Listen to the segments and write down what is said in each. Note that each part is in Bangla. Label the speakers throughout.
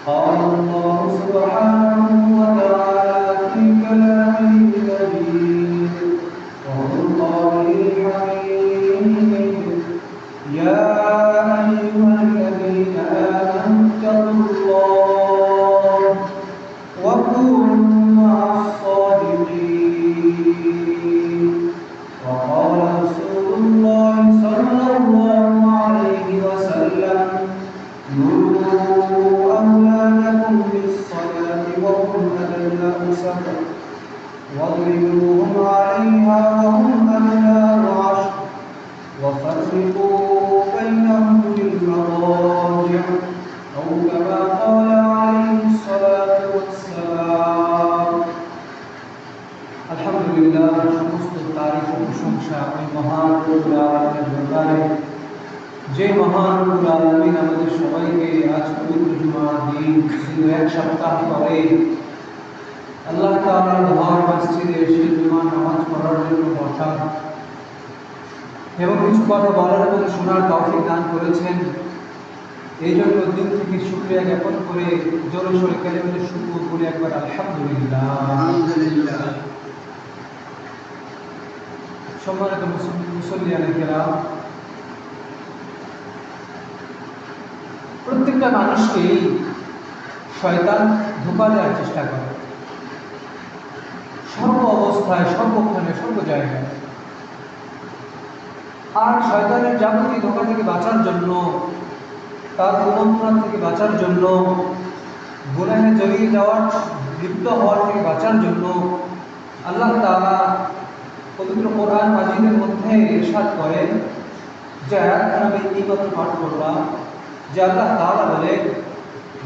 Speaker 1: قال الله سبحانه وتعالى في كلامه الكريم وفرقانه الحميد يا أيها الذين آمنوا اتقوا الله وكونوا مع الصادقين وقال رسول الله صلى الله عليه وسلم مروا أولادكم بالصلاة وهم أبناء سبع واضربوهم عليها وهم أبناء عشر وفرقوا بينهم في المضاجع أو كما قال عليه الصلاة والسلام الحمد لله সমস্ত তারিফ ও প্রশংসা ওই মহান রব্বুল আলামিনের ব্যাপারে যে মহান রব্বুল আলামিন আমাদের সবাইকে আজ পবিত্র জুমার দিন এক সপ্তাহ পরে আল্লাহ তাআলার ঘর মসজিদে এসে জুমার নামাজ পড়ার জন্য বসা এবং কিছু কথা বলার এবং শোনার তৌফিক দান করেছেন। এই জন্য দিন থেকে শুকরিয়া জ্ঞাপন করে জোরে সোরে কালিমাতুশ শুকর বলে একবার আলহামদুলিল্লাহ। সম্মানিত মুসল্লিয়ানে কেরাম, প্রত্যেকটা মানুষকেই শয়তান ধোঁকা দেওয়ার চেষ্টা করে, সর্ব অবস্থায়, সর্বক্ষণে, সর্ব জায়গায়। আর শয়তানের যাবতীয় ধোঁকা থেকে বাঁচার জন্য, তার কুমন্ত্রণা থেকে বাঁচার জন্য, গুনাহে জড়িয়ে যাওয়ার, লিপ্ত হওয়ার থেকে বাঁচার জন্য আল্লাহ তাআলা পবিত্র কোরআন মাজিদের মধ্যে ইরশাদ করেন, যে আয়াতখানা আমি এইমাত্র পাঠ করলাম, যে আল্লাহ তাআলা বলেন,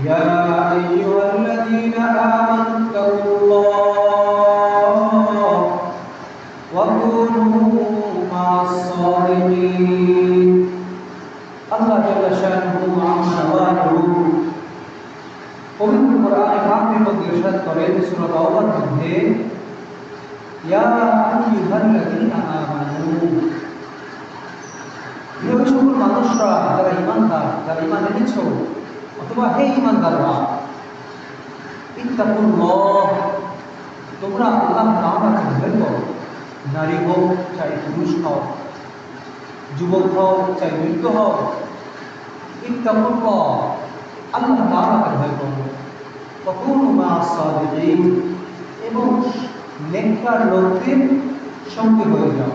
Speaker 1: ইয়া আইয়ুহাল্লাযীনা আমানু তাকুল্লাহ ওয়া কুনু মা'আস সাদিকিন। আল্লাহ জাল্লা শানুহু আম্মা ওয়াহু পবিত্র কোরআনে পাকের মধ্যে ইরশাদ করেন সূরা তাওবার মধ্যে, ইয়া আইয়ুহাল্লাযীনা আমানু, হে সকল মানুষরা যারা ঈমানদার, যারা ঈমান এনেছো, অথবা হে ঈমানদাররা, ইত্তাকুল্লাহ, তোমরা আল্লাহ তাআলাকে ভয় করো। নারী হোক, চাই পুরুষ হও, যুবক হও, চাই বৃদ্ধ হও, ইত্তাকুল্লাহ, আল্লাহ তাআলাকে ভয় করো। ওয়া কুনু মা'আস সাদিকিন, এবং নেককার লোকদের সঙ্গে হয়ে যাও।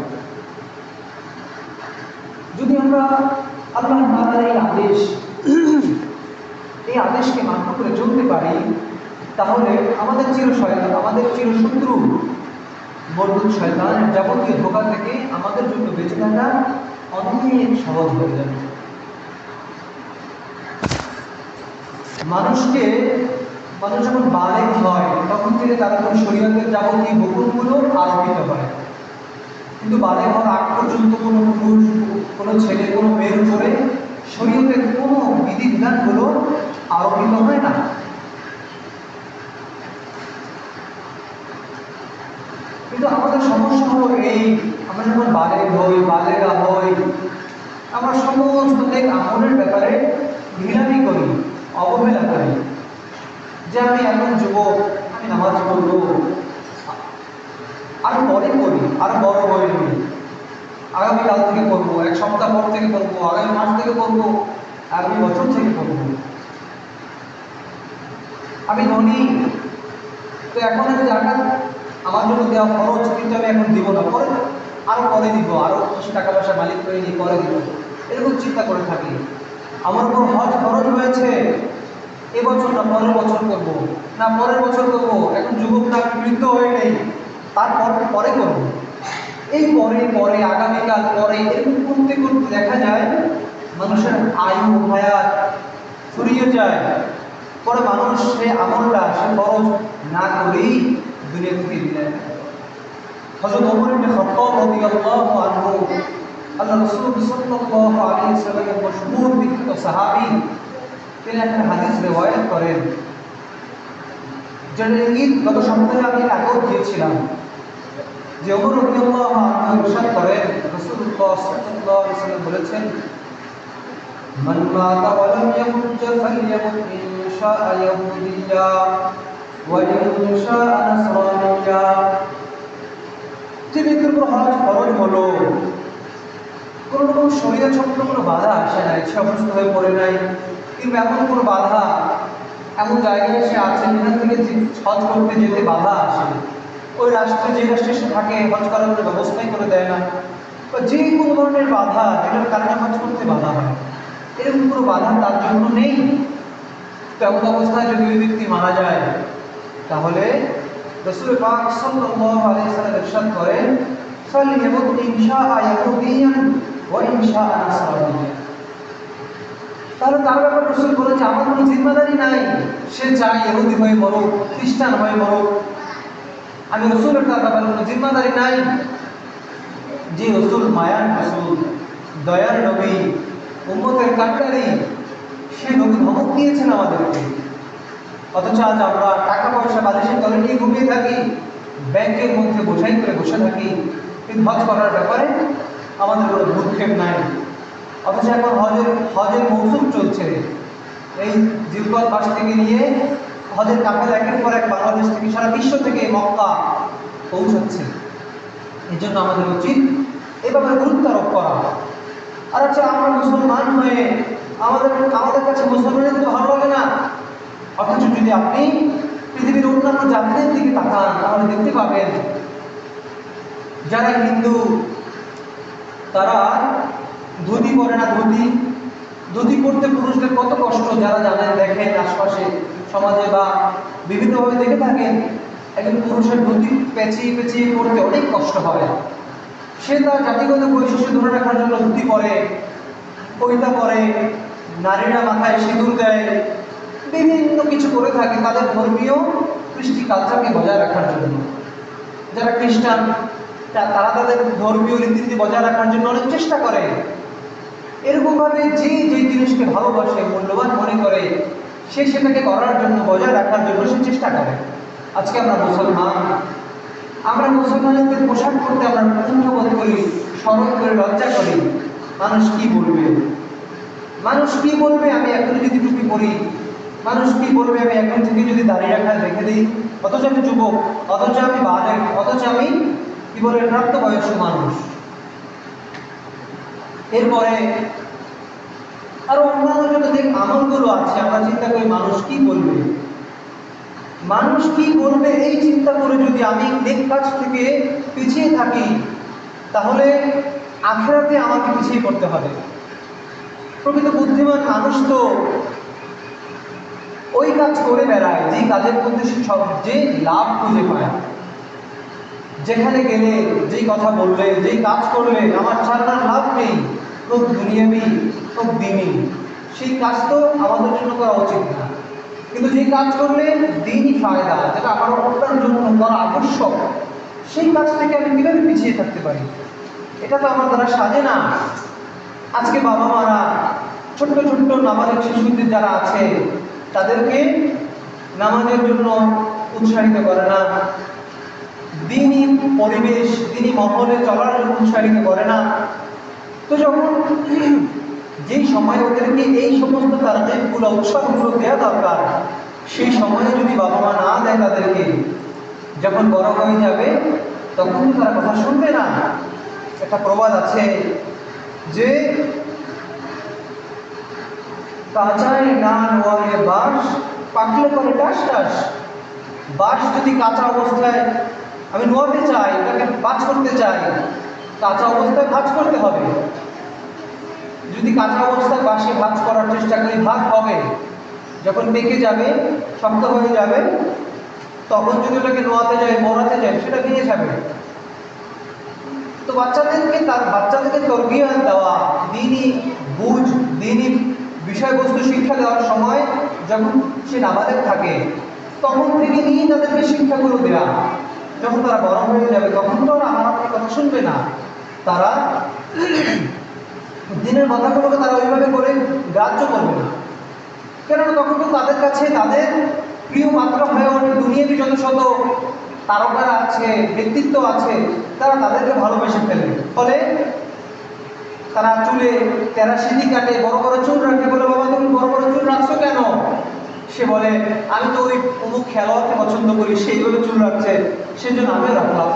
Speaker 1: যদি আমরা আল্লাহ তাআলার এই আদেশকে মান্য করে চলতে পারি, তাহলে আমাদের চিরশত্রু মরদুদ শয়তানের যাবতীয় ধোঁকা থেকে আমাদের জন্য বেঁচে থাকা অনেক সহজ হয়ে যাবে। মানুষ যখন বালেগ হয় তখন থেকে তার উপর শরীয়তের যাবতীয় হুকুমগুলো আরোপিত হয়, কিন্তু বালেগ হওয়ার আগ পর্যন্ত কোনো পুরুষ, কোনো ছেলে, কোনো মেয়ের উপরে শরীয়তের কোনো বিধিবিধানগুলো আরোপিত হয় না। কিন্তু আমাদের সমস্যা হলো এই, আমরা যখন বালেগা হই, আমরা সমস্ত নেক আমলের ব্যাপারে ঢিলামি করি, অবহেলা করি, যে আমি এখন যুবক, আমি নামাজ পড়বো, আরো পরে করি, আরো বড় হয়ে নিই, আগামীকাল থেকে করবো, এক সপ্তাহ পর থেকে করবো, আগামী মাস থেকে করবো, আগামী বছর থেকে করবো। আমি ধনী, তো এখন আমি জাকাত আমার জন্য দেওয়া খরচ, কিন্তু আমি এখন দিব না, আরো পরে দিব, আরো কিছু টাকা পয়সা মালিক করে নিই, পরে দিব, এরকম চিন্তা করে থাকি। আমার উপর হজ খরচ হয়েছে, এবছর না পরের বছর করবো, না পরের বছর করবো, এখন যুবক না, বৃদ্ধ হয়ে নেই, তারপর পরে করবো, এই পরে আগামীকাল পরে, এরকম করতে করতে দেখা যায় মানুষের আয়ু হায়াত ফুরিয়ে যায়। পরে মানুষ সে আমলটা, সে খরচ না করেই দুনিয়া থেকে বিদায় নেয়। হযরত ওমর ইবনে খাত্তাব রাদিয়াল্লাহু আনহু, আল্লাহ রাসূল সাল্লাল্লাহু আলাইহি ওয়াসাল্লামের মশহুর বিখ্যাত সাহাবী, তিনি একটা হাদিস রিওয়ায়াত করেন, যেটা ঈদ গত সপ্তাহে আমি আগেও দিয়েছিলাম, যে ওমর রাদিয়াল্লাহু আনহু ইরশাদ করেন, রাসূলুল্লাহ সাল্লাল্লাহু আলাইহি ওয়াসাল্লাম বলেছেন, মান মাতা ওয়া লাম ইয়ামুত ফালইয়ামুত ইন شاء يهوديا وإن شاء نصرانيا। যে ব্যক্তির উপর হজ ফরজ হলো, কোনো রকম শরীয়ত সম্পর্কে কোনো বাধা আসে নাই, সে অসুস্থ হয়ে পড়ে নাই, কিংবা এমন কোনো বাধা এমন জায়গায় সে আছে যেখান থেকে হজ করতে যেতে বাধা আসে, ওই রাষ্ট্রে যে রাষ্ট্রে সে থাকে হজ করার কোনো ব্যবস্থাই করে দেয় না, বা যে কোনো ধরনের বাধা যেটার কারণে হজ করতে বাধা হয়, এরকম কোনো বাধা তার জন্য নেই। তেমন অবস্থায় যদি ওই ব্যক্তি মারা যায়, তাহলে রাসূল পাক সাল্লাল্লাহু আলাইহি ওয়াসাল্লাম ইরশাদ করেন, ফালইয়ামুত ইন শাআ ইয়াহুদিয়ান ওয়া ইন শাআ নাসরানিয়া। তাহলে তার ব্যাপারে রাসূল বলেছে আমার কোনো জিম্মাদারি নাই, সে চায় ইহুদি হয়ে মরুক, খ্রিস্টান হয়ে মরুক, আমি রাসূলের তার ব্যাপারে কোনো জিম্মাদারি নাই। যে রাসূল মায়ার রাসূল, দয়ার নবী, উম্মতের কান্ডারি, সে নবী ধমক দিয়েছেন আমাদেরকে, অথচ আজ আমরা টাকা পয়সা বালিশের তলে নিয়ে ঘুমিয়ে থাকি, ব্যাংকের মধ্যে বোঝাই করে বসে থাকি, কিন্তু হজ করার ব্যাপারে আমাদের কোনো ভূক্ষেপ নাই। অথচ এখন হজের মৌসুম চলছে, এই জিলকদ মাস থেকে নিয়ে হজের কাফেলা একের পর এক বাংলাদেশ থেকে সারা বিশ্ব থেকে মক্কা পৌঁছাচ্ছে। এই জন্য আমাদের উচিত এ ব্যাপারে গুরুত্ব আরোপ করা। আর আচ্ছা, আমরা মুসলমান হয়ে আমাদের কাছে মুসলমানের তো ভালো লাগে না, অথচ যদি আপনি পৃথিবীর অন্যান্য জাতিদের দিকে তাকান তাহলে দেখতে পাবেন যারা হিন্দু তারা ধুতি পরে না, ধুতি পরতে পুরুষদের কত কষ্ট, যারা জানেন, দেখেন, আশপাশে সমাজে বা বিভিন্নভাবে দেখে থাকেন, একজন পুরুষের ধুতি পেঁচিয়ে পেঁচিয়ে পরতে অনেক কষ্ট হয়। সে তার জাতিগত বৈশিষ্ট্য ধরে রাখার জন্য ধুতি পরে, কবিতা পরে, নারীরা মাথায় সিঁদুর দেয়, বিভিন্ন কিছু করে থাকে তাদের ধর্মীয় কৃষ্টি কালচারকে বজায় রাখার জন্য। যারা খ্রিস্টান তারা তাদের ধর্মীয় রীতিনীতি বজায় রাখার জন্য অনেক চেষ্টা করে। এরকমভাবে যে জিনিসকে ভালোবাসে, মূল্যবান মনে করে, সে সেটাকে করার জন্য, বজায় রাখার জন্য সে চেষ্টা করে। আজকে আমরা মুসলমানদের পোশাক করতে আমরা কুণ্ঠবোধ করি, স্মরণ করে লজ্জা করি। মানুষ কি বলবে আমি এখন যদি টুপি পরি, মানুষ কি বলবে আমি এখন থেকে যদি দাঁড়িয়ে রাখা রেখে দিই, অথচ আমি যুবক, অথচ আমি বালেগ, অথচ আমি কি বলে প্রাপ্তবয়স্ক মানুষ। এরপরে আরো অন্যান্য যত আমলগুলো আছে, আমরা চিন্তা করি মানুষ কি বলবে, এই চিন্তা করে যদি আমি নেক কাজ থেকে পিছিয়ে থাকি, তাহলে আখিরাতে আমাকে পিছিয়ে পড়তে হবে। প্রকৃত বুদ্ধিমান মানুষ তো ওই কাজ করে বেড়ায় যে কাজের মধ্যে সে সবচেয়ে লাভ খুঁজে পায়। যেখানে গেলে, যেই কথা বললে, যেই কাজ করলে আমার ছাড়ার লাভ নেই, হোক দুনিয়াবি হোক দিনই, সেই কাজ তো আমাদের জন্য করা উচিত না। কিন্তু যেই কাজ করলে দিনই ফায়দা, যেটা আমার অন্যান্য জন্য করা আবশ্যক, সেই কাজ থেকে আমি কীভাবে পিছিয়ে থাকতে পারি? এটা তো আমার দ্বারা সাজে না। আজকে বাবা মারা ছোট্ট ছোট্ট নাবালক শিশুদের যারা আছে তাদেরকে নামাজের জন্য উৎসাহিত করে না, দিনই পরিবেশ, দিনই মহলে চলার জন্য উৎসাহিত করে না। তো যখন যেই সময় ওদেরকে এই সমস্ত তারগিবগুলো, উৎসাহগুলো দেওয়া দরকার, সেই সময়ে যদি বাবা মা না দেয় তাদেরকে, যখন বড় হয়ে যাবে তখন তো তারা কথা শুনবে না। একটা প্রবাদ আছে যে কাঁচায় না নোয়ালে বাঁশ, পাকলে করে টাস টাস। বাঁশ যদি কাঁচা অবস্থায় আমি নোয়াতে চাই, এটাকে ভাঁজ করতে চাই, কাঁচা অবস্থায় ভাঁজ করতে হবে। যদি কাঁচা অবস্থায় বাঁশে ভাঁজ করার চেষ্টা করি, ভাঁজ হবে, যখন পেকে যাবে, শক্ত হয়ে যাবে, তখন যদি ওটাকে নোয়াতে যায়, মোড়াতে যায়, সেটা ভেঙে যাবে। তো বাচ্চাদেরকে তরবিয়ত দেওয়া, দিনই বুঝ, দিনই বিষয়বস্তু শিক্ষা দেওয়ার সময় যখন সে নাবালেগ থাকে, তখন থেকে নিয়ে তাদেরকে শিক্ষাগুলো দেওয়া। যখন তারা বড় হয়ে যাবে তখন তো আমার কথা শুনবে না, তারা দিনের কথাগুলোকে তারা ওইভাবে করে গ্রাহ্য করবে না। কেননা তখন তো তাদের কাছে তাদের প্রিয় মাত্রা হয়ে ওঠে দুনিয়াবি যত শত তারকারা আছে, ব্যক্তিত্ব আছে, তারা তাদেরকে ভালোবেসে ফেলে। ফলে তারা চুলে তেরা সিঁথি কাটে, বড় বড় চুল রাখে, বলে বাবা তুমি বড় বড় চুল রাখছো কেন? সে বলে আমি তো ওই অমুক খেলোয়াড়কে পছন্দ করি, সেইভাবে চুল রাখছে, সেজন্য আমিও রাখলাম।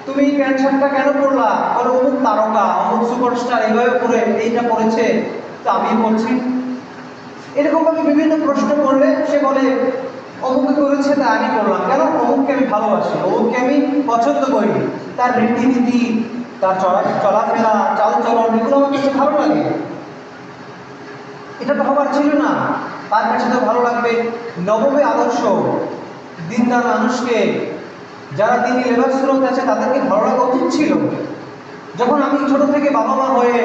Speaker 1: তুমি প্যান্ট শার্টটা কেন পরলা? আর অমুক তারকা, অমুক সুপারস্টার এইভাবে পরে, এইটা পরেছে, তো আমি করছি। এরকম ভাবে বিভিন্ন প্রশ্ন করলে সে বলে অমুকে করেছে তা আমি করলাম কেন? অমুককে আমি ভালোবাসি, অমুককে আমি পছন্দ করি, তার রীতিনীতি, তার চলাফেরা, চালচলন, এগুলো আমার কাছে ভালো লাগে। এটা তো হবার ছিল না। তার কাছে তো ভালো লাগবে নবমী আদর্শ, দিনদার মানুষকে, যারা দিনই লেবাস সুরত আছে তাদেরকে ভালো লাগা উচিত ছিল। যখন আমি ছোট থেকে বাবা মা হয়ে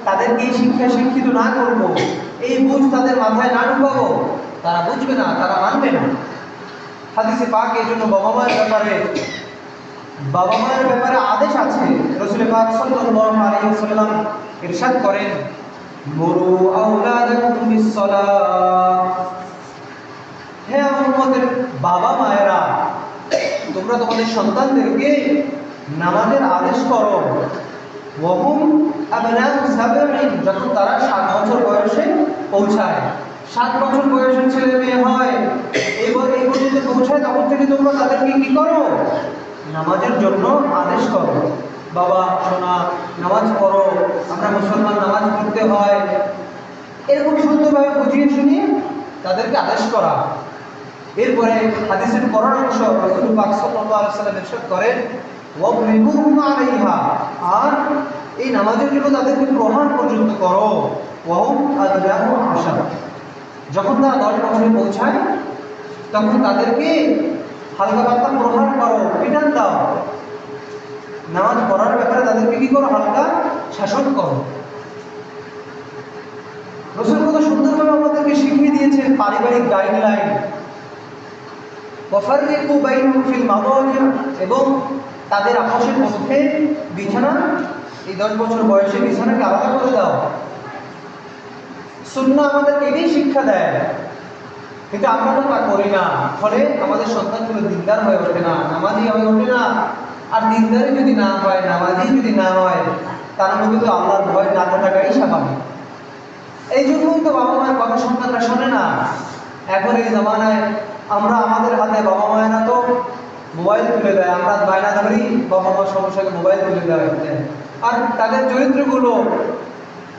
Speaker 1: তাদেরকে এই শিক্ষিত না করব, এই বুঝ তাদের মাথায় না ঢুকাবো, তারা বুঝবে না, তারা মানবে না। হাদিসে পাক এই জন্য বাবা মায়ের ব্যাপারে আদেশ আছে। রাসূল পাক সাল্লাল্লাহু আলাইহি ওয়াসাল্লাম ইরশাদ করেন, মুরু আওলাদাকুম বিস-সালাহ, হে আমার উম্মতের বাবা মায়েরা, তোমরা তোমাদের সন্তানদেরকে নামাজের আদেশ করো। ওয়াহুম আবনাউ সাবঈন, যখন তারা 7 বছর বয়সে পৌঁছায়। 7 বছর বয়সের ছেলে মেয়ে হয়, এবার এই পর্যন্ত পৌঁছায়, তখন থেকে তোমরা তাদেরকে কি করো? নামাজের জন্য আদেশ করো। বাবা শোনা, নামাজ পড়ো, আমরা মুসলমান, নামাজ পড়তে হয়, এরকম সুন্দরভাবে বুঝিয়ে শুনিয়ে তাদেরকে আদেশ করা। এরপরে হাদিসের পরের অংশ রাসূল পাক সাল্লাল্লাহু আলাইহি ওয়াসাল্লাম ইরশাদ করেন, ওয়াবরিবুহুম আলাইহা, আর এই নামাজের জন্য তাদেরকে প্রহার পর্যন্ত করো। ওয়াহুম আবনাউ 10, যখন তারা 10 বছরে পৌঁছায় তখন তাদেরকে হালকা পাতলা প্রহার করো, পিটান দাও। নামাজ পড়ার ব্যাপারে তাদেরকে কি করো? হালকা শাসন করো। রাসূল কত সুন্দরভাবে আমাদেরকে শিখিয়ে দিয়েছেন পারিবারিক গাইডলাইন। ওয়াফাররিকু বাইনাহুম ফিল মাদাজি, এবং তাদের আপসের মধ্যে বিছানা, এই 10 বছর বয়সে বিছানাকে আলাদা করে দাও। সুন্নাহ আমাদেরকে এটাই শিক্ষা দেয়, কিন্তু আমরা তো তা করি না। ফলে আমাদের সন্তানগুলো দিনদার হয়ে ওঠে না, নামাজি হয়ে ওঠে না। আর দিনদারি যদি না হয়, নামাজি যদি না হয়, তার মধ্যে তো আল্লাহর ভয় না থাকাটাই স্বাভাবিক। এই জন্যই তো বাবা মায়ের কথা সন্তানরা শোনে না। এখন এই জমানায় আমরা আমাদের হাতে, বাবা মায়েরা তো মোবাইল তুলে দেয়, আমরা বায়না ধরি বাবা মার সমস্যাকে মোবাইল তুলে দেওয়া হচ্ছে, আর তাদের চরিত্রগুলো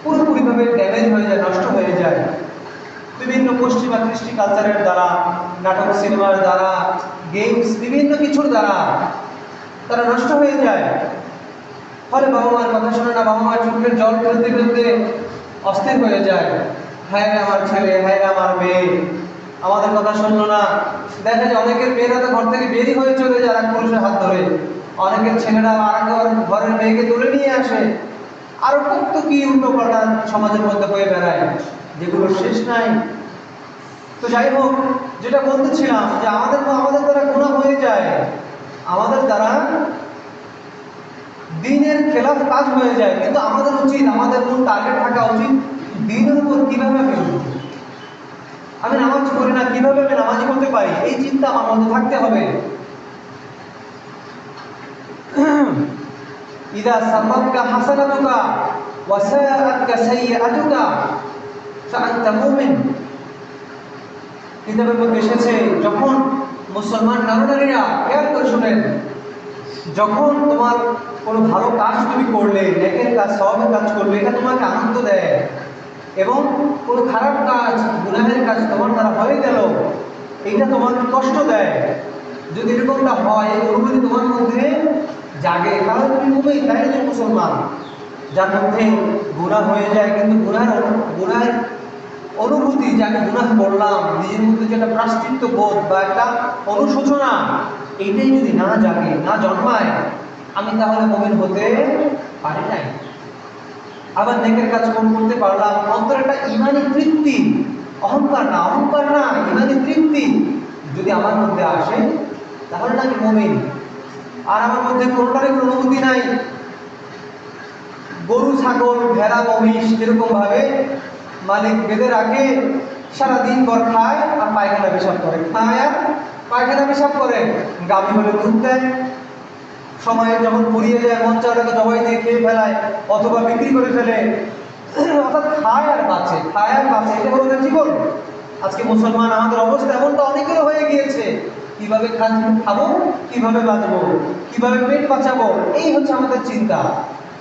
Speaker 1: পুরোপুরিভাবে ড্যামেজ হয়ে যায়, নষ্ট হয়ে যায় বিভিন্ন পশ্চিমা কৃষ্টি কালচারের দ্বারা, নাটক সিনেমার দ্বারা, গেমস, বিভিন্ন কিছুর দ্বারা তারা নষ্ট হয়ে যায়। ফলে বাবা মায়ের কথা শোনে না, বাবা মায়ের চোখের জল ফেলতে ফেলতে অস্থির হয়ে যায়। হ্যাঁ রে আমার ছেলে, হ্যাঁ রে আমার মেয়ে, আমাদের কথা শুনলো না। দেখা যায় অনেকের মেয়েরা তো ঘর থেকে বেরই হয়ে চলে যায় এক পুরুষের হাত ধরে, অনেকের ছেলেরা আর ঘরের মেয়েকে তুলে নিয়ে আসে, আরো কত কি উল্টোপাল্টা সমাজের মধ্যে হয়ে বেড়ায়, যেগুলো শেষ নাই। তো যাই হোক, যেটা বলতেছিলাম যে আমাদের দ্বারা গুনাহ হয়ে যায়, আমাদের দ্বারা দ্বীনের খেলাফ কাজ হয়ে যায়, কিন্তু আমাদের উচিত, আমাদের মূল টার্গেট থাকা উচিত দ্বীনের উপর কিভাবে ফেলব। আমি নামাজ পড়ি না, কিভাবে আমি নামাজি হতে পারি, এই চিন্তা আমার মধ্যে থাকতে হবে। ইদা সাবাতকা হাসানাতুকা ওয়া সাআতকা সাইয়্যাতুকা ফাআনতা মুমিন। কিতাবের মধ্যে এসেছে, যখন মুসলমান নারীরা, খেয়াল করে শুনেন, যখন তোমার কোনো ভালো কাজ তুমি করলে, নেকের কাজ, সওয়াবের কাজ করলে, এটা তোমাকে আনন্দ দেয়, এবং কোনো খারাপ কাজ, গুনাহের কাজ তোমার দ্বারা হয়ে গেল, এইটা তোমাকে কষ্ট দেয়, যদি এরকমটা হয়, এই অনুভূতি তোমার মধ্যে জাগে, তাহলে তুমি মুমিন, তাই তুমি মুসলমান। যার মধ্যে গুনাহ হয়ে যায়, কিন্তু গুনাহের অনুভূতি, যে আমি গুনাহ করলাম, নিজের মধ্যে যেটা প্রায়শ্চিত্ত বোধ বা একটা অনুশোচনা, এইটাই যদি না জাগে, না জন্মায়, আমি তাহলে মুমিন হতে পারি নাই। আবার নেকের কাজ করতে পারলাম, অন্তরে একটা ইমানি তৃপ্তি, অহংকার না, ইমানি তৃপ্তি যদি আমার মধ্যে আসে, তাহলে না আমি মুমিন। আর আমার মধ্যে কোনোটারই কোনো অনুভূতি নাই, গরু, ছাগল, ভেড়া, মহিষ যেরকম ভাবে মালিক বেঁধে রাখে, সারাদিন ভর খায় আর পায়খানা পেশাব করে, খায় আর পায়খানা পেশাব করে, গাভী হলে দুধ দেয়, সময়ে যখন ফুরিয়ে যায় মন চাওয়াটাকে জবাই দিয়ে খেয়ে ফেলায় অথবা বিক্রি করে ফেলে, অর্থাৎ খায় আর বাঁচে, এটা হলো জীবন। আজকে মুসলমান আমাদের অবস্থা এমনটা অনেকের হয়ে গিয়েছে, কিভাবে খাবো, কিভাবে বাঁচবো, কিভাবে পেট বাঁচাবো, এই হচ্ছে আমাদের চিন্তা।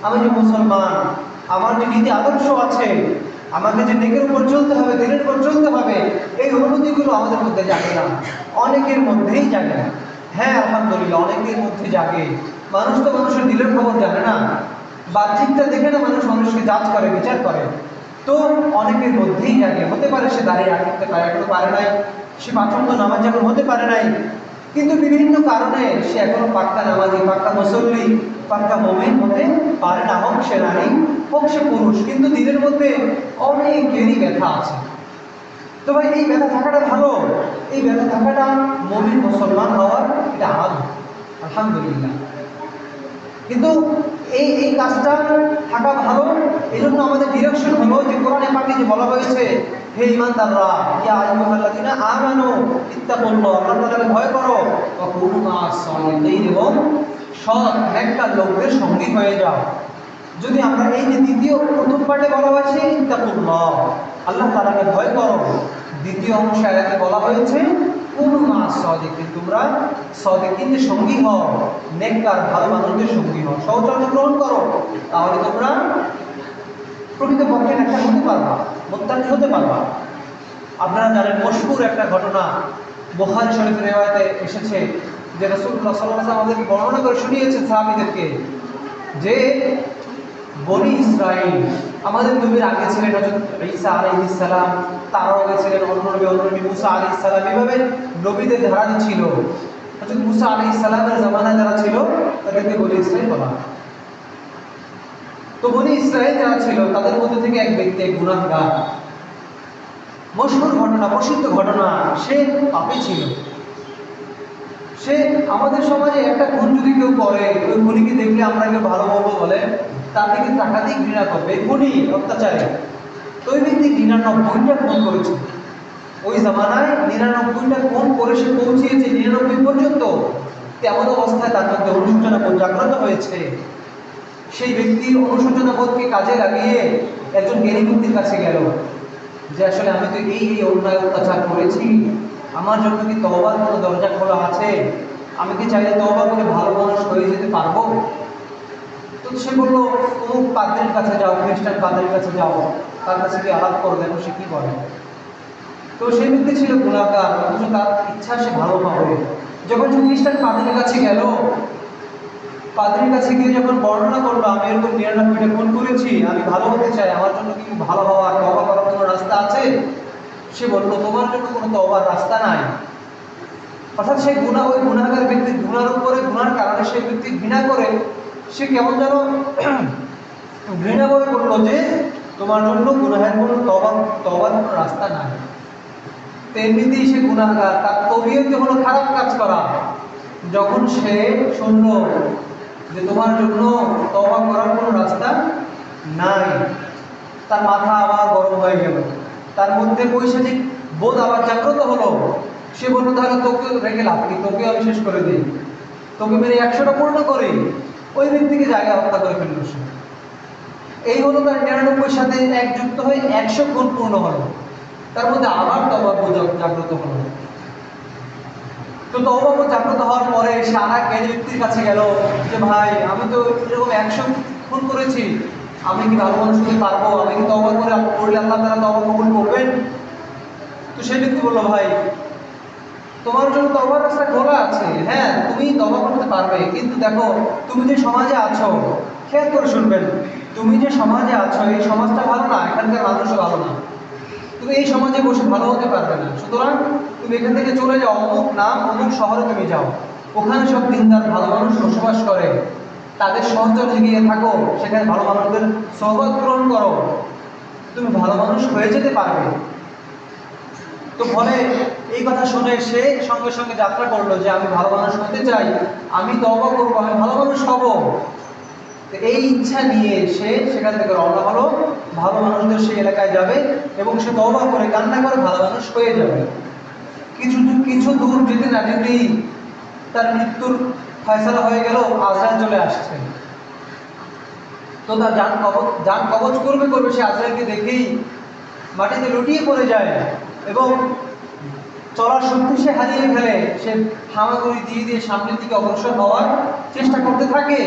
Speaker 1: আমি যে মুসলমান, আমার যে নীতি আদর্শ আছে, আমাকে যে নেকের উপর চলতে হবে, দিনের উপর চলতে হবে, এই অনুভূতিগুলো আমাদের মধ্যে জাগে না, অনেকের মধ্যেই জাগে না। হ্যাঁ আলহামদুলিল্লাহ, অনেকের মধ্যে জাগে। মানুষ তো মানুষের দিলের খবর জানে না, বাহ্যিকটা দেখে না মানুষ মানুষকে জাজ করে, বিচার করে। তো অনেকের মধ্যেই জাগে। হতে পারে সে দাঁড়িয়ে রাখতে পারে, এখনো পারে নাই, সে পাঁচওয়াক্ত নামাজ এখন হতে পারে নাই, কিন্তু বিভিন্ন কারণে সে এখনো পাক্কা নামাজি, পাক্কা মুসল্লি, পাক্কা মুমিন হতে পারে না। হোক সে নারী, হোক সে পুরুষ, কিন্তু দিনের মধ্যে অনেকেরই ব্যথা আছে। তো ভাই এই ব্যথা থাকাটা ভালো, এই ব্যথা থাকাটা মুমিন মুসলমান হওয়ার এটা আলহামদুলিল্লাহ। কিন্তু এই এই কাজটা থাকা ভালো, এই জন্য আমাদের ডিরেকশন হলো যে কোরআনে পাকে যে বলা হয়েছে, হে ঈমানদাররা, ইয়া আইয়ুহাল্লাযীনা আমানু ইত্তাকুল্লাহ, আল্লাহ তাআলাকে ভয় করো, ওয়া কুনু মা'আস সালিহিন, এবং সৎ নেককার লোকদের সঙ্গী হয়ে যাও। যদি আমরা এই যে প্রথম পার্টে বলা হয়েছে ইত্তাকুল্লাহ, আল্লাহ তাআলাকে ভয় করো, দ্বিতীয় অংশে আয়াতে বলা হয়েছে কুনু মা'আস সালিহিন, তোমরা সাদিকিনদের সঙ্গী হও, নেককার ভালো মানুষদের সঙ্গী হও, সহচর্য গ্রহণ করো, তাহলে তোমরা প্রকৃতপক্ষে নেককার হতে পারবা, মুত্তাকি হতে পারবা। আপনারা জানেন মশহুর একটা ঘটনা বুখারী শরীফের রিওয়ায়াতে এসেছে যে রাসূলুল্লাহ সাল্লাল্লাহু আলাইহি ওয়াসাল্লাম আমাদেরকে বর্ণনা করে শুনিয়েছেন সাহাবীদেরকে যে বনি ইসরাইল আমাদের নবীর আগে ছিলেন হযরত ঈসা আলাইহিস সালাম, তারও আগে ছিলেন অন্য নবী মুসা আলাইহিস সালাম, এভাবে নবীদের ধারা ছিল। হযরত মুসা আলাইহিস সালামের জামানায় যারা ছিল তাদেরকে বনি ইসরাইল বলা। তো বনি ইসরাইল যারা ছিল তাদের মধ্যে থেকে এক ব্যক্তি, এক গুনাহগার, মশহুর ঘটনা, প্রসিদ্ধ ঘটনা, সে পাপী ছিল। সে আমাদের সমাজে একটা খুন যদি কেউ করে, ওই খুনিকে দেখলে আমরা কেউ ভালো বলবো বলে, তার দিকে তাকাতেই ঘৃণা করবে, খুনি, অত্যাচারী। তো ওই ব্যক্তি 99টা খুন করেছে। ওই জামানায় 99টা খুন করে সে পৌঁছিয়েছে 99 পর্যন্ত। তেমন অবস্থায় তার মধ্যে অনুশোচনা বোধ জাগ্রত হয়েছে। সেই ব্যক্তি অনুশোচনা বোধকে কাজে লাগিয়ে একজন জ্ঞানী ব্যক্তির কাছে গেল যে আসলে আমি তো এই এই অন্যায় অত্যাচার করেছি, আমার জন্য কি তওবার কোনো দরজা খোলা আছে? আমি কি চাইলে তওবা করে ভালো মানুষ হয়ে যেতে পারবো? তো সে বললো, অমুক পাদ্রীর কাছে যাও, খ্রিস্টান পাদ্রীর কাছে যাও, তার কাছে গিয়ে আলাপ করো, দেখো সে কী করে। তো সেই ব্যক্তি ছিল গুনাহগার, অথচ তার ইচ্ছা সে ভালো পাবে। যখন সে খ্রিস্টান পাদ্রীর কাছে গেল, পাদ্রীর কাছে গিয়ে যখন বর্ণনা করলো, আমি এরকম 99টা খুন করেছি, আমি ভালো হতে চাই, আমার জন্য কি ভালো হওয়ার, তওবা করার কোনো রাস্তা আছে? সে বলল, তোমার জন্য কোনো তওবার রাস্তা নাই। অর্থাৎ সেই ওই গুনাহগার ব্যক্তির গুনার উপরে, গুনার কারণে সেই ব্যক্তি ঘৃণা করে, সে কেমন যেন ঘৃণা করে বলল যে তোমার জন্য গুনাহের কোনো তওবার কোনো রাস্তা নাই। তো এমনিতেই সে গুনাহগার, তার তবিয়ত হলো খারাপ কাজ করা। যখন সে শুনল যে তোমার জন্য তওবা করার কোনো রাস্তা নাই, তার মাথা আবার গরম হয়ে গেল, তার মধ্যে পৈশাচিক বোধ আবার জাগ্রত হলো। সে বলল, তাহলে তোকে রেখে লাভ কি, তোকে আমি শেষ করে দিই, তোকে মেরে 100টা পূর্ণ করি। ওই ব্যক্তিকে জায়গায় হত্যা করে ফেলল সে। এই হলো তার 99 সাথে এক যুক্ত হয়ে 100 খুন পূর্ণ হলো। তার মধ্যে আবার তওবা বোধ জাগ্রত হলো। তো তওবা বোধ জাগ্রত হওয়ার পরে সে আর এক জ্ঞানী ব্যক্তির কাছে গেল যে ভাই, আমি তো এরকম 100 খুন করেছি, আমি কি ভালো মানুষ হতে পারবো? আমি কি তওবা করলে আল্লাহ তাআলা তওবা কবুল করবেন? তো সেই ব্যক্তি বলল, ভাই তোমার জন্য তওবার রাস্তা খোলা আছে, হ্যাঁ তুমি তওবা করতে পারবে, কিন্তু দেখো তুমি যে সমাজে আছো, খেয়াল করে শুনবেন, তুমি যে সমাজে আছো এই সমাজটা ভালো না, এখানকার মানুষও ভালো না, তুমি এই সমাজে বসে ভালো হতে পারবে না। সুতরাং তুমি এখান থেকে চলে যাও, অমুক নাম অমুক শহরে তুমি যাও, ওখানে সব দিনদার ভালো মানুষ বসবাস করে, তাদের সহচর্যে গিয়ে থাকো, সেখানে ভালো মানুষদের সহবত গ্রহণ করো, তুমি ভালো মানুষ হয়ে যেতে পারবে। তো ফলে এই কথা শুনে সে সঙ্গে সঙ্গে যাত্রা করলো যে আমি ভালো মানুষ হতে চাই, আমি তওবা করবো, আমি ভালো মানুষ হব। এই ইচ্ছা নিয়ে সে সেখান থেকে রওনা হলো, ভালো মানুষদের সেই এলাকায় যাবে এবং সে তওবা করে কান্না করে ভালো মানুষ হয়ে যাবে। কিছু দূর যেতে না যেতেই তার মৃত্যুর ফয়সালা হয়ে গেল, আজরাইল চলে আসছে। তো তার যান কবজ করবে সে আজরাইলকে দেখেই মাটিতে লুটিয়ে পড়ে যায়। এবং চলার শক্তি সে হারিয়ে ফেলে, সে হামাগুড়ি দিয়ে দিয়ে সামনের দিকে অগ্রসর হওয়ার চেষ্টা করতে থাকে।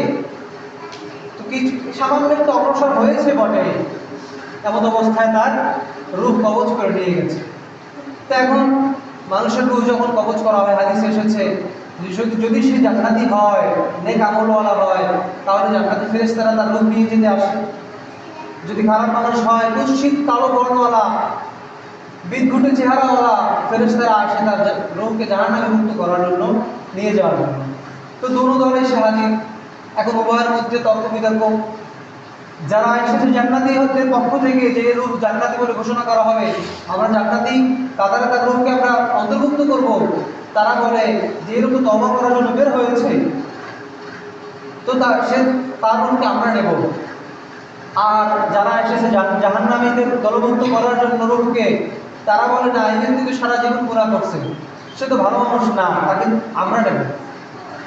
Speaker 1: তো কিছু সামান্য একটু অগ্রসর হয়েছে বটে, এমন অবস্থায় তার রূহ কবজ করে নিয়ে গেছে। তো এখন মানুষের রূহ যখন কবজ করা হয়, হাদিসে এসেছে যদি সে জান্নাতি হয়, নেক আমলওয়ালা হয়, তাহলে জান্নাতি ফেরেশতারা তার রূহ নিয়ে যেতে আসে। যদি খারাপ মানুষ হয়, কুৎসিত কালো বর্ণওয়ালা বিদঘুটে চেহারাওয়ালা, ফেরেশতারা আসে তার রূহকে জাহান্নামে মুক্ত করার জন্য, নিয়ে যাওয়ার জন্য। তো দোনো দলে সে হাজির। এখন উভয়ের মধ্যে তর্ক বিতর্ক। যারা এসেছে জান্নাতীদের পক্ষ থেকে, যে রূহ জান্নাতি বলে ঘোষণা করা হবে, আমরা জান্নাতি, তাদের তার রূহকে আমরা অন্তর্ভুক্ত করব, তারা বলে যে রূহ তওবা করার জন্য বের হয়েছে, তো তার রূহকে আমরা নেব। আর যারা এসেছে জাহান্নামীদের দলভুক্ত করার জন্য রূহকে, তারা বলে না, এই ব্যক্তি তো সারা জীবন গুনাহ করছে, সে তো ভালো মানুষ না, তাকে আমরা নেব।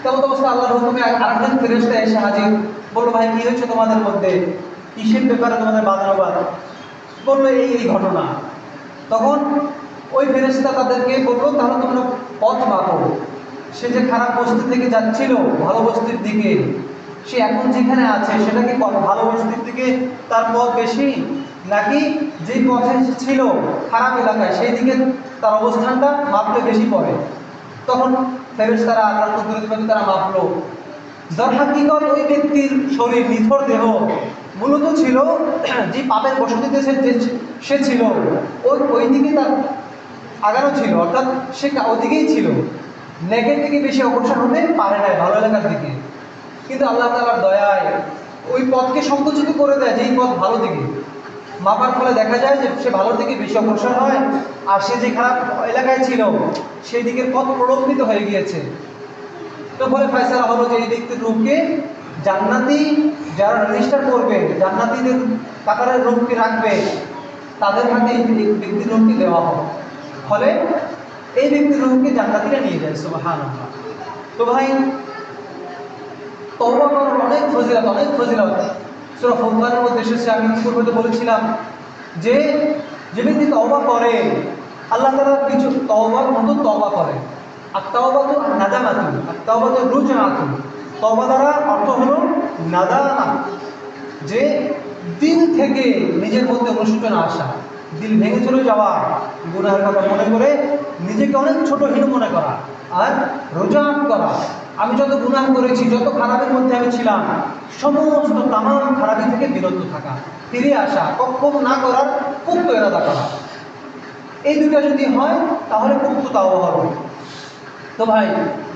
Speaker 1: তেমন অবস্থা আল্লাহর হুকুমে আরেকজন ফেরেশতা এসে হাজির। বললো, ভাই কি হয়েছে তোমাদের মধ্যে, কিসের ব্যাপারে তোমাদের বাদানুবাদ? বললো এই ঘটনা। তখন ওই ফেরেশতা তাদেরকে বললো, তাহলে তোমরা পথ মাপো। সে যে খারাপ বস্তি থেকে যাচ্ছিল ভালো বস্তির দিকে, সে এখন যেখানে আছে সেটা কি ভালো বস্তির দিকে তার পথ বেশি, নাকি যেই পথে ছিল খারাপ এলাকায় সেই দিকে তার অবস্থানটা মাপলে বেশি পড়ে? তখন ফেরেশতারা আল্লাহর কুদরতকে তারা মাপলো। দরহাকিকত ওই ব্যক্তির শরীর, নিথর দেহ মূলত ছিল যে পাপের বসতিতে সে ছিল, ওই দিকে তার আগানো ছিল, অর্থাৎ সে ওদিকেই ছিল, নেগের দিকে বেশি অগ্রসর হতে পারে না, ভালো এলাকার দিকে। কিন্তু আল্লাহ তাআলার দয়ায় ওই পথকে সংকুচিত করে দেয়, যেই পথ ভালো দিকে। মাপার ফলে দেখা যায় যে সে ভালোর দিকে বেশি অগ্রসর হয়, আর সে যে খারাপ এলাকায় ছিল সেই দিকের পথ প্রলম্বিত হয়ে গিয়েছে। তো ফলে ফয়সালা হলো যে এই ব্যক্তির রূহকে জান্নাতি যারা রেজিস্টার করবে, জান্নাতিদের কাতারের রূহকে রাখবে, তাদের হাতে এই ব্যক্তির রূহকে দেওয়া হবে। ফলে এই ব্যক্তির রূহকে জান্নাতিরা নিয়ে যায়। সুবহানাল্লাহ। তো ভাই, তওবা করার অনেক ফজিলত সূরা ফুরকানের মধ্যে এসেছে। আমি পূর্বে বলেছিলাম যে যে ব্যক্তি তওবা করে, আল্লাহ তাআলা কিছু তওবার মতো তওবা করে। আর তাওবাতু নাদামাতু, আর তাওবাতু রুজআতু। তওবা দ্বারা অর্থ হলো নাদামা, যে দিল থেকে নিজের মধ্যে অনুশোচনা আসা, দিল ভেঙে চলে যাওয়া, গুনাহের কথা মনে করে নিজেকে অনেক ছোট হীন মনে করা। আর রুজআত করা, আমি যত গুনাহ করেছি, যত খারাপের মধ্যে আমি ছিলাম, সমস্ত তামাম খারাপি থেকে বিরত থাকা, ফিরে আসা, কখনো না করার পুক্ত ইরাদা করা। এই দুটো যদি হয় তাহলে পুক্ত তাওবা হবে। তো ভাই,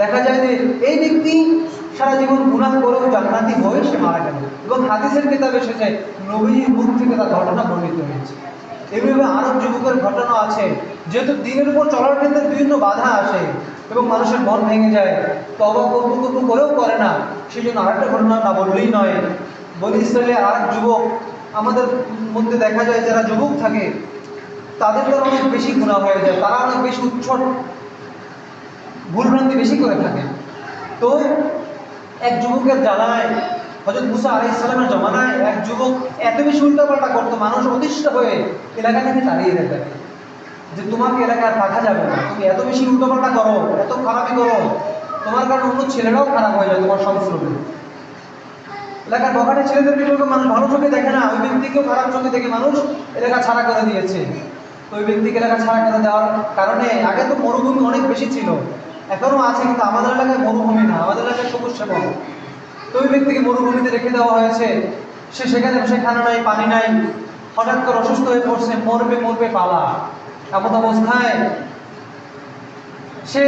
Speaker 1: দেখা যায় যে এই ব্যক্তি সারা জীবন গুনাহ করেও জান্নাতি হয়ে সে মারা গেল, এবং হাদিসের কিতাবে এসেছে নবীজির মুখ থেকে তার ঘটনা বর্ণিত হয়েছে। এভাবে আরব যুবকের ঘটনা আছে। যেহেতু দিনের উপর চলার ক্ষেত্রে বিভিন্ন বাধা আসে এবং মানুষের মন ভেঙে যায়, তওবা করবো করেও করে না, সেই জন্য আরেকটা ঘটনা না বললেই নয়। বনি ইসরায়েলের আরেক যুবক, আমাদের মধ্যে দেখা যায় যারা যুবক থাকে তাদের দ্বারা অনেক বেশি গুনাহ হয়ে যায়, তারা অনেক বেশি উচ্ছট ভুলভ্রান্তি বেশি করে থাকে। তো এক যুবকের জ্বালায়, হযরত মুসা আলাইহিস সালামের জমানায় এক যুবক এত বেশি উল্টাপাল্টা করতো, মানুষ অতিষ্ঠ হয়ে এলাকা থেকে তাড়িয়ে দেয় তাকে, যে তোমাকে এলাকায় রাখা যাবে না, তুমি এত বেশি উল্টাপাল্টা করো, এত খারাপি করো, তোমার কারণে অন্য ছেলেরাও খারাপ হয়ে যায় তোমার সংস্রবে। এলাকার বখাটে ছেলেদেরকে মানুষ ভালো চোখে দেখে না, ওই ব্যক্তিকেও খারাপ চোখে দেখে মানুষ এলাকা ছাড়া করে দিয়েছে। তো ওই ব্যক্তিকে এলাকা ছাড়া করে দেওয়ার কারণে, আগে তো মরুভূমি অনেক বেশি ছিল, এখনও আছে, কিন্তু আমাদের এলাকায় মরুভূমি না, আমাদের এলাকায় সবুজ শ্যামল। তো ওই ব্যক্তিকে মরুভূমিতে রেখে দেওয়া হয়েছে, সে সেখানে খানা নাই, পানি নাই, হঠাৎ করে অসুস্থ হয়ে পড়ছে, মরবে পালা। এমন অবস্থায় সে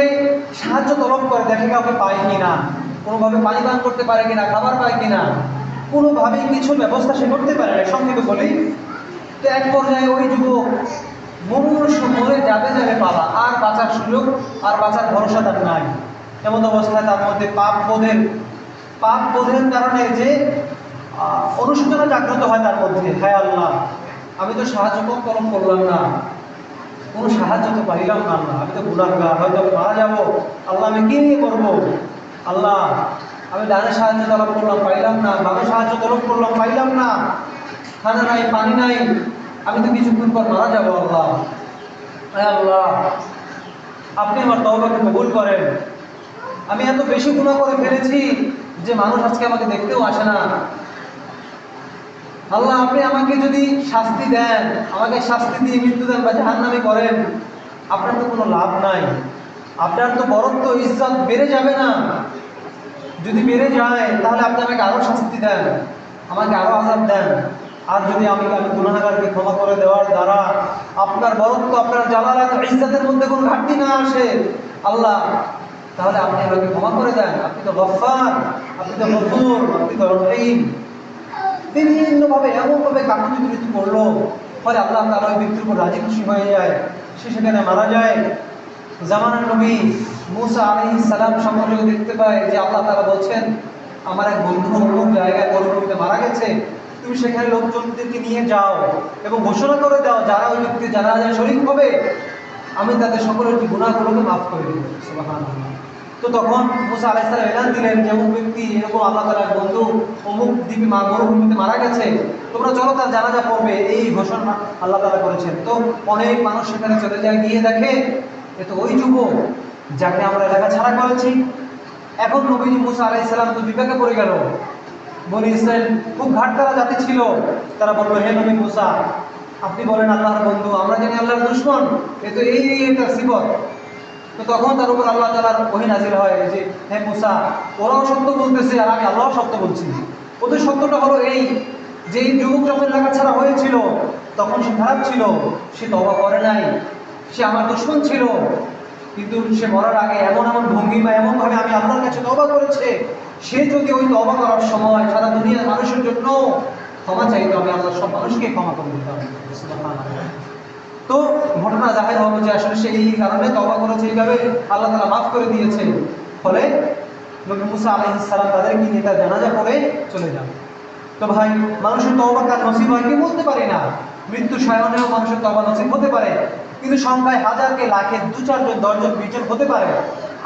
Speaker 1: সাহায্য তলব করে, দেখে কাউকে পায় কিনা, কোনোভাবে পানি পান করতে পারে কিনা, খাবার পায় কিনা, কোনোভাবেই কিছু ব্যবস্থা সে করতে পারে না, সংক্ষেপে বলি। তো এক পর্যায়ে ওই যুবক মরে যাবে পালা, আর বাঁচার সুযোগ, আর বাঁচার ভরসা তার নাই। এমন অবস্থায় তার মধ্যে পাপ বোধের কারণে যে অনুশোচনা জাগ্রত হয় তার মধ্যে, হায় আল্লাহ, আমি তো সাহায্য তলব করলাম না, কোনো সাহায্য তো পাইলাম না, আল্লাহ আমি তো গুনাহগার, হয়তো মারা যাবো, আল্লাহ আমি কি নিয়ে করবো? আল্লাহ, আমি ডানে সাহায্য তলব করলাম, পাইলাম না, বামে সাহায্য তলব করলাম, পাইলাম না, খানা নাই, পানি নাই, আমি তো কিছুক্ষণ পর মারা যাবো আল্লাহ। হে আল্লাহ, আপনি আমার তওবাকে কবুল করেন। আমি এত বেশি গুনাহ করে ফেলেছি যে মানুষ আজকে আমাকে দেখতেও আসে না। আল্লাহ, আপনি আমাকে যদি শাস্তি দেন, আমাকে শাস্তি দিয়ে মৃত্যু দেন বা জাহান্নামী করেন, আপনার তো কোনো লাভ নাই। আপনার তো বরত্ব ইজ্জত বেড়ে যাবে না। যদি বেড়ে যায় তাহলে আপনি আমাকে আরও শাস্তি দেন, আমাকে আরও আযাব দেন। আর যদি আমি গুনাহগারকে ক্ষমা করে দেওয়ার দ্বারা আপনার বরত্ব, আপনার জালালাত, ইজ্জতের মধ্যে কোনো ঘাটতি না আসে আল্লাহ, তাহলে আপনি আমাকে ক্ষমা করে দেন। আপনি তো গফফার, আপনি তো গফুর, আপনি তো রহিম। বিভিন্নভাবে এমনভাবে কাকুতি বিরতি করলো, ফলে আল্লাহ তাআলা ওই ব্যক্তির উপর রাজি খুশি হয়ে যায়, সে সেখানে মারা যায়। জামানার নবী মুসা আলাইহিস সালাম সম্পর্কে দেখতে পায় যে আল্লাহ তাআলা বলছেন, আমার এক বন্ধু অমুক জায়গায় মরুভূমিতে মারা গেছে, তুমি সেখানে লোকজনদেরকে নিয়ে যাও এবং ঘোষণা করে দাও যারা ওই ব্যক্তির জানাজায় শরীক হবে আমি তাদের সকলের গুনাহগুলোকে মাফ করে দেব। সুবহানাল্লাহ। তো তখন মুসা আলাইহিস সালাম এলান দিলেন যে অমুক ব্যক্তি এরকম আল্লাহ তাআলার বন্ধু অমুক দ্বীপে মরুভূমিতে মারা গেছে, তোমরা চলো তার জানাজা পড়বে, এই ঘোষণা আল্লাহ তাআলা করেছেন। তো অনেক মানুষ সেখানে চলে যায়, গিয়ে দেখে এ তো ওই যুবক যাকে আমরা এলাকা ছাড়া করেছি। এখন নবী মুসা আলাইহিস সালাম তো বিপাকে পড়ে গেল। বনি ইসরাইল খুব ঘাটতারা জাতি ছিল, তারা বলল, হে নবী মুসা, আপনি বলেন আল্লাহর বন্ধু, আমরা জানি আল্লাহর দুশমন, এ তো এই তার সিবত। তো তখন তার উপর আল্লাহ তাআলার ওহী নাযিল হয় যে, হে মুসা, ওরাও সত্য বলতেছে আর আমি আল্লাহ সত্য বলছি। ওদের সত্যটা হলো এই যে এই যুবক যখন এলাকা ছাড়া হয়েছিল তখন সে খারাপ ছিল, সে তওবা করে নাই, সে আমার দুশমন ছিল, কিন্তু সে মরার আগে এমন এমন ভঙ্গিমা এমনভাবে আমি আল্লাহর কাছে তওবা করেছে, সে যদি ওই তওবা করার সময় সারা দুনিয়ার মানুষের জন্য ক্ষমা চাইতো, আমি আল্লাহ সব মানুষকে ক্ষমা করে দিতাম। সুবহানাল্লাহ। তো ঘটনা জাহির হলো যে আসলে সে এই কারণে তওবা করেছে, এইভাবে আল্লাহ তাআলা মাফ করে দিয়েছে। ফলে নবী মুসা আলাইহিস সালাম তাদেরকে নিয়ে তার জানাজা পড়ে চলে যান। তো ভাই, মানুষের তওবা কার নসিব হয় কি বলতে পারি না, মৃত্যু সায়নেও মানুষের তওবা নসিব হতে পারে, কিন্তু সংখ্যায় হাজারকে লাখে 2-4 জন 10 জন 20 জন হতে পারে,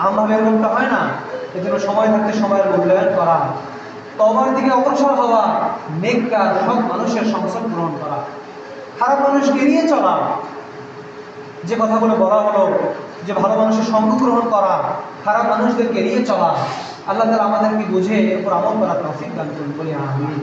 Speaker 1: আমভাবে এরকমটা হয় না। এজন্য সময় থাকতে সময়ের মূল্যায়ন করা, তওবার দিকে অগ্রসর হওয়া, নেককার সব মানুষের সংসদ গ্রহণ করা, খারাপ মানুষকে এড়িয়ে চলা, যে কথাগুলো বলা হলো, যে ভালো মানুষের সঙ্গ গ্রহণ করা, খারাপ মানুষদেরকে এড়িয়ে চলা, আল্লাহ তাআলা আমাদেরকে বুঝে এর উপর আমল করার তৌফিক দান করুন বলি আমিন।